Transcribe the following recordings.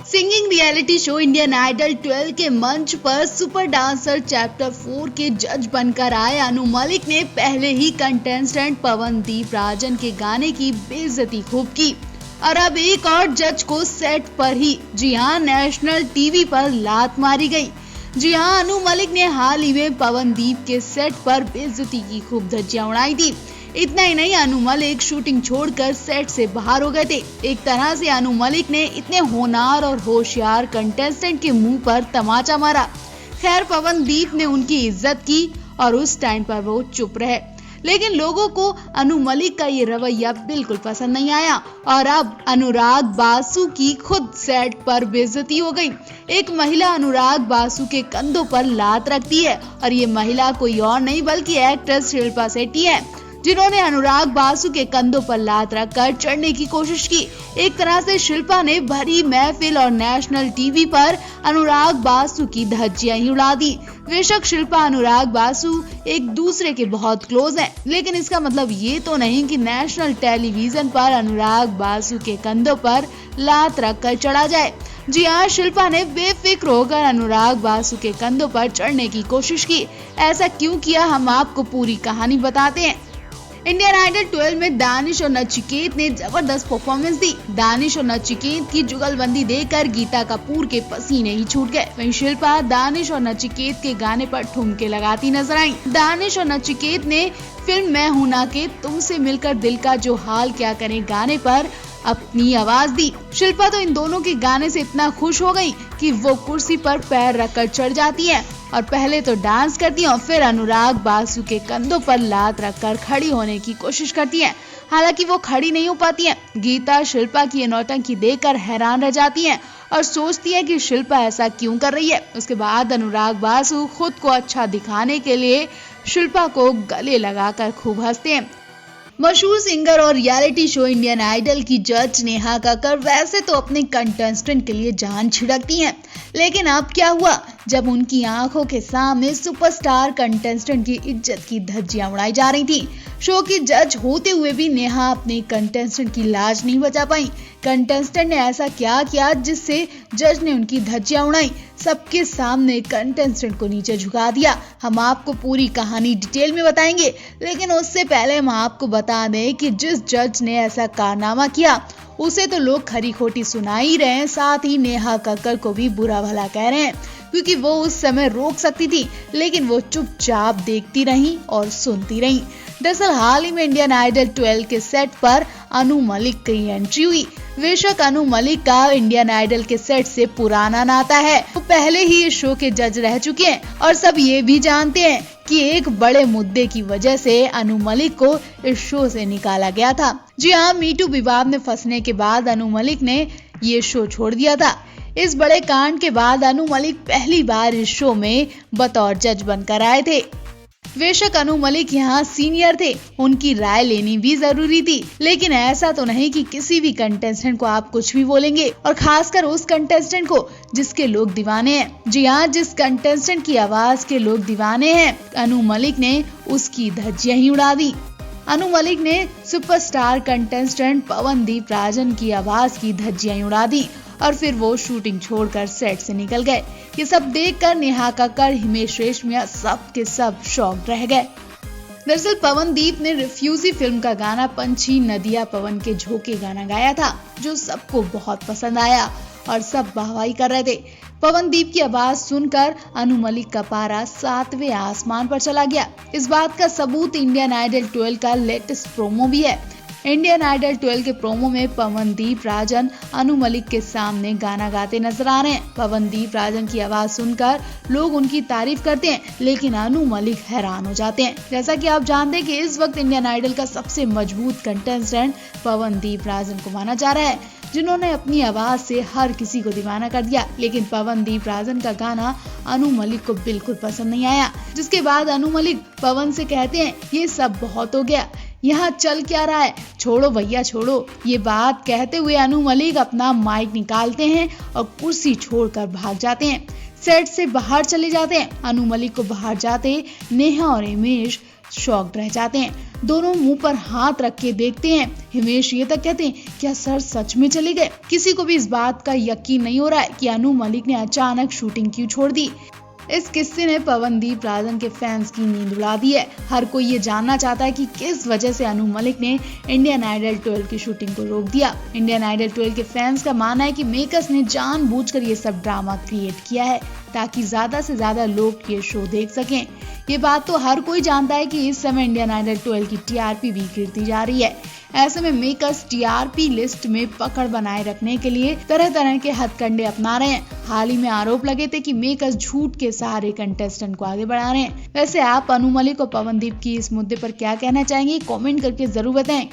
Singing reality show Indian Idol 12 के मंच पर सुपर डांसर चैप्टर 4 के जज बनकर आए अनु मलिक ने पहले ही कंटेस्टेंट पवनदीप राजन के गाने की बेइज्जती खूब की और अब एक और जज को सेट पर ही जी हां नेशनल टीवी पर लात मारी गई। जी हां, अनु मलिक ने हाल ही में पवनदीप के सेट पर बेइज्जती की खूब धज्जियां उड़ाई थी। इतना ही नहीं, अनु मलिक शूटिंग छोड़कर सेट से बाहर हो गए थे। एक तरह से अनु मलिक ने इतने होनहार और होशियार कंटेस्टेंट के मुंह पर तमाचा मारा। खैर, पवनदीप ने उनकी इज्जत की और उस टाइम पर वो चुप रहे, लेकिन लोगों को अनु मलिक का ये रवैया बिल्कुल पसंद नहीं आया और अब अनुराग बासु की खुद सेट पर बेइज्जती हो गई। एक महिला अनुराग बासु के कंधों पर लात रखती है और ये महिला कोई और नहीं बल्कि एक्ट्रेस शिल्पा शेट्टी है, जिन्होंने अनुराग बासु के कंधों पर लात रखकर चढ़ने की कोशिश की। एक तरह से शिल्पा ने भरी महफिल और नेशनल टीवी पर अनुराग बासु की धज्जियां ही उड़ा दी। बेशक शिल्पा अनुराग बासु एक दूसरे के बहुत क्लोज हैं, लेकिन इसका मतलब ये तो नहीं कि नेशनल टेलीविजन पर अनुराग बासु के कंधों पर लात रखकर चढ़ा जाए। जी हाँ, शिल्पा ने बेफिक्र होकर अनुराग बासु के कंधों पर चढ़ने की कोशिश की। ऐसा क्यों किया, हम आपको पूरी कहानी बताते हैं। इंडियन आइडल 12 में दानिश और नचिकेत ने जबरदस्त परफॉर्मेंस दी। दानिश और नचिकेत की जुगलबंदी देखकर गीता कपूर के पसीने ही छूट गए। वहीं शिल्पा दानिश और नचिकेत के गाने पर ठुमके लगाती नजर आई। दानिश और नचिकेत ने फिल्म मैं हूं ना के तुमसे मिलकर दिल का जो हाल क्या करे गाने पर अपनी आवाज दी। शिल्पा तो इन दोनों के गाने से इतना खुश हो गई कि वो कुर्सी पर पैर रखकर चढ़ जाती है और पहले तो डांस करती है और फिर अनुराग बासु के कंधों पर लात रखकर खड़ी होने की कोशिश करती है। हालांकि वो खड़ी नहीं हो पाती है। गीता शिल्पा की ये नौटंकी देखकर हैरान रह जाती है और सोचती है कि शिल्पा ऐसा क्यों कर रही है। उसके बाद अनुराग बासु खुद को अच्छा दिखाने के लिए शिल्पा को गले लगाकर खूब हंसते हैं। मशहूर सिंगर और रियलिटी शो इंडियन आइडल की जज नेहा कक्कड़ वैसे तो अपने कंटेस्टेंट के लिए जान छिड़कती हैं, लेकिन अब क्या हुआ जब उनकी आंखों के सामने सुपरस्टार कंटेस्टेंट की इज्जत की धज्जियां उड़ाई जा रही थी। शो की जज होते हुए भी नेहा अपने कंटेस्टेंट की लाज नहीं बचा पाई। कंटेस्टेंट ने ऐसा क्या किया जिससे जज ने उनकी धज्जियां उड़ाई। सबके सामने कंटेस्टेंट को नीचे झुका दिया। हम आपको पूरी कहानी डिटेल में बताएंगे, लेकिन उससे पहले हम आपको बता दें कि जिस जज ने ऐसा कारनामा किया उसे तो लोग खरी खोटी सुना ही रहे हैं, साथ ही नेहा कक्कड़ को भी बुरा भला कह रहे हैं, क्योंकि वो उस समय रोक सकती थी लेकिन वो चुपचाप देखती रही और सुनती रही। दरअसल हाल ही में इंडियन आइडल 12 के सेट पर अनु मलिक की एंट्री हुई। बेशक अनु मलिक का इंडियन आइडल के सेट से पुराना नाता है, वो पहले ही इस शो के जज रह चुके हैं और सब ये भी जानते हैं कि एक बड़े मुद्दे की वजह से अनु मलिक को इस शो से निकाला गया था। जी हाँ, मीटू विवाद में फंसने के बाद अनु मलिक ने ये शो छोड़ दिया था। इस बड़े कांड के बाद अनु मलिक पहली बार इस शो में बतौर जज बनकर आए थे। बेशक अनु मलिक यहाँ सीनियर थे, उनकी राय लेनी भी जरूरी थी, लेकिन ऐसा तो नहीं कि किसी भी कंटेस्टेंट को आप कुछ भी बोलेंगे, और खासकर उस कंटेस्टेंट को जिसके लोग दीवाने हैं। जी हाँ, जिस कंटेस्टेंट की आवाज के लोग दीवाने हैं, अनु मलिक ने उसकी धज्जियां ही उड़ा दी। अनु मलिक ने सुपरस्टार कंटेस्टेंट पवनदीप राजन की आवाज की धज्जियां उड़ा दी और फिर वो शूटिंग छोड़कर सेट से निकल गए। ये सब देखकर नेहा कक्कड़, हिमेश रेशमिया सब के सब शॉक्ड रह गए। दरअसल पवनदीप ने रिफ्यूजी फिल्म का गाना पंछी नदिया पवन के झोंके गाना गाया था, जो सबको बहुत पसंद आया और सब वाहवाही कर रहे थे। पवनदीप की आवाज सुनकर अनु मलिक का पारा 7वें आसमान पर चला गया। इस बात का सबूत इंडियन आइडल 12 का लेटेस्ट प्रोमो भी है। इंडियन आइडल 12 के प्रोमो में पवनदीप राजन अनु मलिक के सामने गाना गाते नजर आ रहे हैं। पवनदीप राजन की आवाज सुनकर लोग उनकी तारीफ करते हैं, लेकिन अनु मलिक हैरान हो जाते हैं। जैसा कि आप जानते हैं कि इस वक्त इंडियन आइडल का सबसे मजबूत कंटेस्टेंट पवनदीप राजन को माना जा रहा है, जिन्होंने अपनी आवाज से हर किसी को दीवाना कर दिया। लेकिन पवनदीप राजन का गाना अनु मलिक को बिल्कुल पसंद नहीं आया, जिसके बाद अनु मलिक पवन से कहते हैं, ये सब बहुत हो गया, यहाँ चल क्या रहा है, छोड़ो भैया छोड़ो। ये बात कहते हुए अनु मलिक अपना माइक निकालते हैं और कुर्सी छोड़कर भाग जाते हैं, सेट से बाहर चले जाते हैं। अनु मलिक को बाहर जाते नेहा और हिमेश शॉक्ड रह जाते हैं। दोनों मुंह पर हाथ रख के देखते हैं। हिमेश ये तक कहते हैं, क्या सर सच में चले गए? किसी को भी इस बात का यकीन नहीं हो रहा है कि अनु मलिक ने अचानक शूटिंग क्यों छोड़ दी। इस किस्से ने पवनदीप राजन के फैंस की नींद उड़ा दी है। हर कोई ये जानना चाहता है कि किस वजह से अनु मलिक ने इंडियन आइडल 12 की शूटिंग को रोक दिया। इंडियन आइडल 12 के फैंस का मानना है कि मेकर्स ने जानबूझकर ये सब ड्रामा क्रिएट किया है ताकि ज्यादा से ज्यादा लोग ये शो देख सकें। ये बात तो हर कोई जानता है कि इस समय इंडियन आइडल 12 की टीआरपी भी गिरती जा रही है। ऐसे में मेकर्स टीआरपी लिस्ट में पकड़ बनाए रखने के लिए तरह तरह के हथकंडे अपना रहे हैं। हाल ही में आरोप लगे थे कि मेकर्स झूठ के सहारे कंटेस्टेंट को आगे बढ़ा रहे हैं। वैसे आप अनु मलिक और पवनदीप की इस मुद्दे पर क्या कहना चाहेंगे? कमेंट करके जरूर बताएं।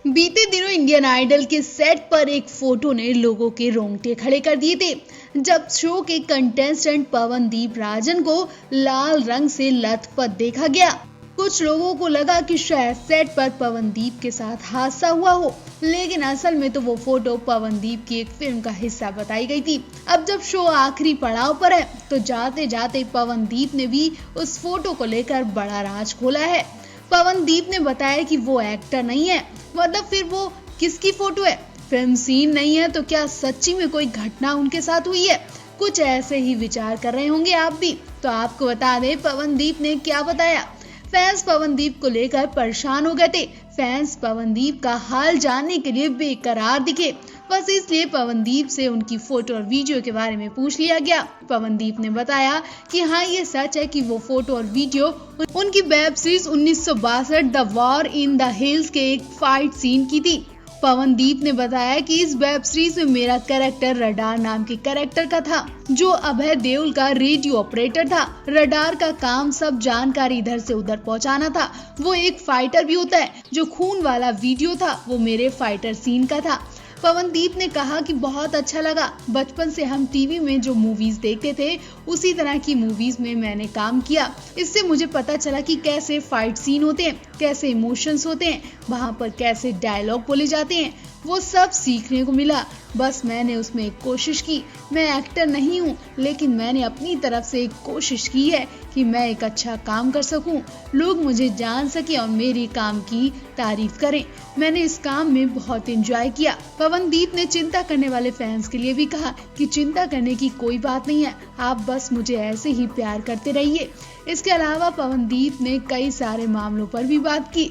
बीते दिनों इंडियन आइडल के सेट पर एक फोटो ने लोगों के रोंगटे खड़े कर दिए थे, जब शो के कंटेस्टेंट पवनदीप राजन को लाल रंग से लथपथ देखा गया। कुछ लोगों को लगा कि शायद सेट पर पवनदीप के साथ हादसा हुआ हो, लेकिन असल में तो वो फोटो पवनदीप की एक फिल्म का हिस्सा बताई गई थी। अब जब शो आखिरी पड़ाव पर है तो जाते जाते पवनदीप ने भी उस फोटो को लेकर बड़ा राज खोला है। पवनदीप ने बताया कि वो एक्टर नहीं है, मतलब फिर वो किसकी फोटो है? फिल्म सीन नहीं है तो क्या सच्ची में कोई घटना उनके साथ हुई है? कुछ ऐसे ही विचार कर रहे होंगे आप भी। तो आपको बता दें पवनदीप ने क्या बताया। फैंस पवनदीप को लेकर परेशान हो गए थे। फैंस पवनदीप का हाल जानने के लिए बेकरार दिखे, बस इसलिए पवनदीप से उनकी फोटो और वीडियो के बारे में पूछ लिया गया। पवनदीप ने बताया कि हाँ, ये सच है कि वो फोटो और वीडियो उनकी web series 1962 the war in the hills के एक फाइट सीन की थी। पवनदीप ने बताया कि इस वेब सीरीज में मेरा कैरेक्टर रडार नाम के कैरेक्टर का था, जो अभय देओल का रेडियो ऑपरेटर था। रडार का काम सब जानकारी इधर से उधर पहुंचाना था। वो एक फाइटर भी होता है। जो खून वाला वीडियो था वो मेरे फाइटर सीन का था। पवनदीप ने कहा कि बहुत अच्छा लगा। बचपन से हम टीवी में जो मूवीज देखते थे उसी तरह की मूवीज में मैंने काम किया। इससे मुझे पता चला कि कैसे फाइट सीन होते हैं, कैसे इमोशंस होते हैं, वहाँ पर कैसे डायलॉग बोले जाते हैं, वो सब सीखने को मिला। बस मैंने उसमें एक कोशिश की। मैं एक्टर नहीं हूँ, लेकिन मैंने अपनी तरफ से एक कोशिश की है कि मैं एक अच्छा काम कर सकूं, लोग मुझे जान सके और मेरे काम की तारीफ करें। मैंने इस काम में बहुत एंजॉय किया। पवनदीप ने चिंता करने वाले फैंस के लिए भी कहा कि चिंता करने की कोई बात नहीं है, आप बस मुझे ऐसे ही प्यार करते रहिए। इसके अलावा पवनदीप ने कई सारे मामलों पर भी बात की।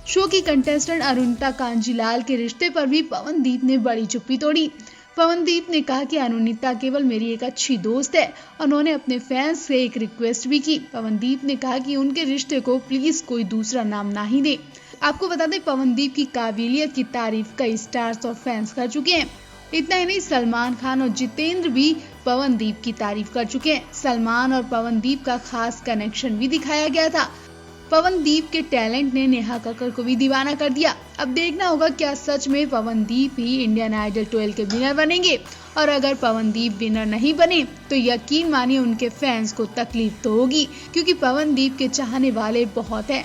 शो की कंटेस्टेंट अरुणिता कांजीलाल के रिश्ते पर भी पवनदीप ने बड़ी चुप्पी तोड़ी। पवनदीप ने कहा कि अरुणिता केवल मेरी एक अच्छी दोस्त है। उन्होंने अपने फैंस से एक रिक्वेस्ट भी की। पवनदीप ने कहा कि उनके रिश्ते को प्लीज कोई दूसरा नाम ना ही दे। आपको बता दें पवनदीप की काबिलियत की तारीफ कई स्टार्स और फैंस कर चुके हैं। इतना ही नहीं, सलमान खान और जितेंद्र भी पवनदीप की तारीफ कर चुके हैं। सलमान और पवनदीप का खास कनेक्शन भी दिखाया गया था। पवनदीप के टैलेंट ने नेहा कक्कड़ को भी दीवाना कर दिया। अब देखना होगा क्या सच में पवनदीप ही इंडियन आइडल 12 के विनर बनेंगे, और अगर पवनदीप विनर नहीं बने तो यकीन मानिए उनके फैंस को तकलीफ तो होगी, क्योंकि पवनदीप के चाहने वाले बहुत हैं।